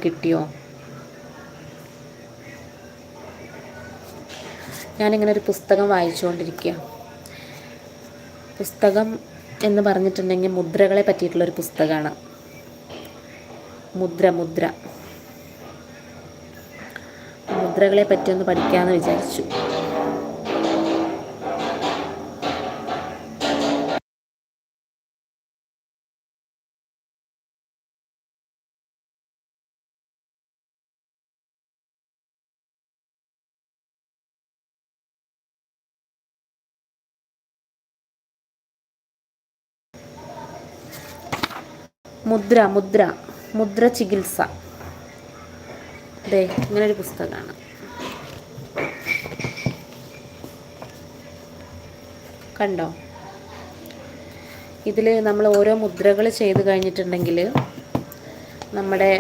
കിട്ടിയോ? ഞാനിങ്ങനെ ഒരു പുസ്തകം വായിച്ചുകൊണ്ടിരിക്കുക. പുസ്തകം എന്ന് പറഞ്ഞിട്ടുണ്ടെങ്കിൽ മുദ്രകളെ പറ്റിയിട്ടുള്ളൊരു പുസ്തകമാണ്. മുദ്രകളെ പറ്റി ഒന്ന് പഠിക്കാമെന്ന് വിചാരിച്ചു. മുദ്ര ചികിത്സ. അതെ, ഇങ്ങനൊരു പുസ്തകമാണ്. കണ്ടോ? ഇതിൽ നമ്മൾ ഓരോ മുദ്രകൾ ചെയ്ത് കഴിഞ്ഞിട്ടുണ്ടെങ്കിൽ നമ്മളുടെ